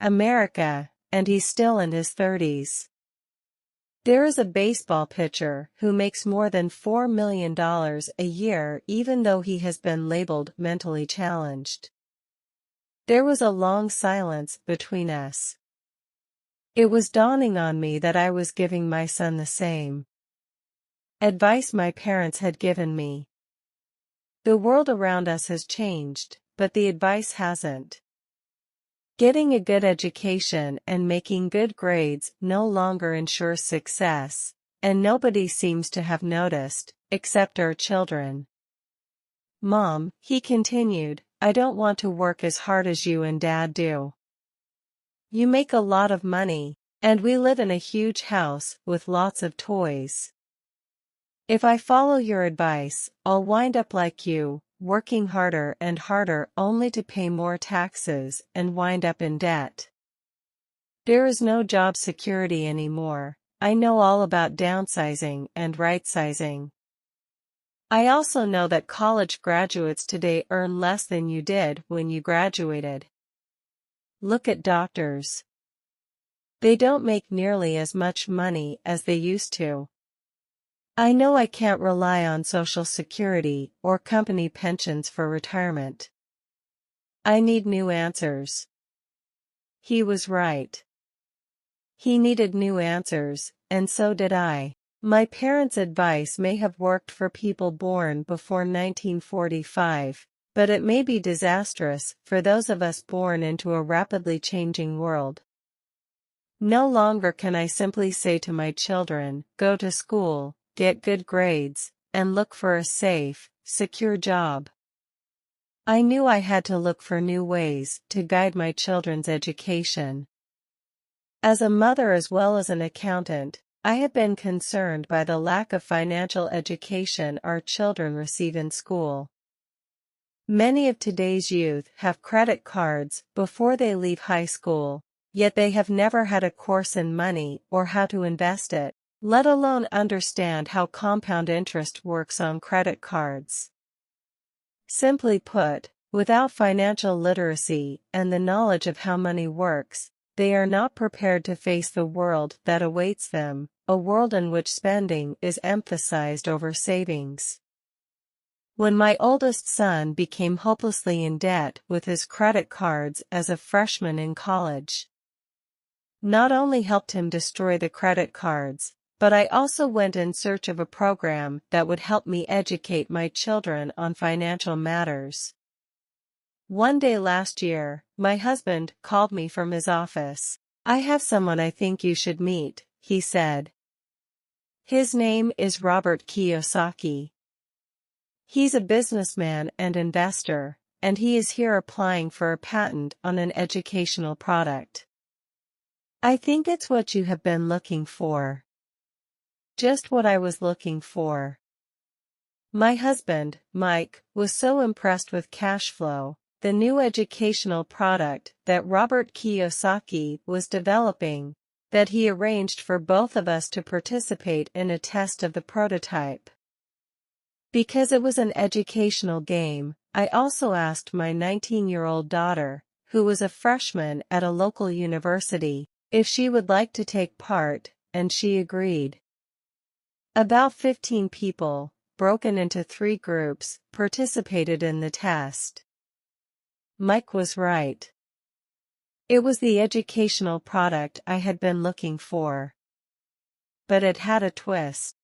America, and he's still in his 30s. There is a baseball pitcher who makes more than $4 million a year even though he has been labeled mentally challenged. There was a long silence between us. It was dawning on me that I was giving my son the same advice my parents had given me. The world around us has changed, but the advice hasn't. Getting a good education and making good grades no longer ensures success, and nobody seems to have noticed, except our children. Mom, he continued, I don't want to work as hard as you and Dad do. You make a lot of money, and we live in a huge house with lots of toys. If I follow your advice, I'll wind up like you, working harder and harder only to pay more taxes and wind up in debt. There is no job security anymore. I know all about downsizing and right-sizing. I also know that college graduates today earn less than you did when you graduated. Look at doctors. They don't make nearly as much money as they used to. I know I can't rely on Social Security or company pensions for retirement. I need new answers. He was right. He needed new answers, and so did I. My parents' advice may have worked for people born before 1945, but it may be disastrous for those of us born into a rapidly changing world. No longer can I simply say to my children, go to school, get good grades, and look for a safe, secure job. I knew I had to look for new ways to guide my children's education. As a mother as well as an accountant, I have been concerned by the lack of financial education our children receive in school. Many of today's youth have credit cards before they leave high school, yet they have never had a course in money or how to invest it, let alone understand how compound interest works on credit cards. Simply put, without financial literacy and the knowledge of how money works, they are not prepared to face the world that awaits them, a world in which spending is emphasized over savings. When my oldest son became hopelessly in debt with his credit cards as a freshman in college, not only helped him destroy the credit cards, but I also went in search of a program that would help me educate my children on financial matters. One day last year, my husband called me from his office. I have someone I think you should meet, he said. His name is Robert Kiyosaki. He's a businessman and investor, and he is here applying for a patent on an educational product. I think it's what you have been looking for. Just what I was looking for. My husband, Mike, was so impressed with cash flow, the new educational product that Robert Kiyosaki was developing, that he arranged for both of us to participate in a test of the prototype. Because it was an educational game, I also asked my 19-year-old daughter, who was a freshman at a local university, if she would like to take part, and she agreed. About 15 people, broken into 3 groups, participated in the test. Mike was right. It was the educational product I had been looking for. But it had a twist.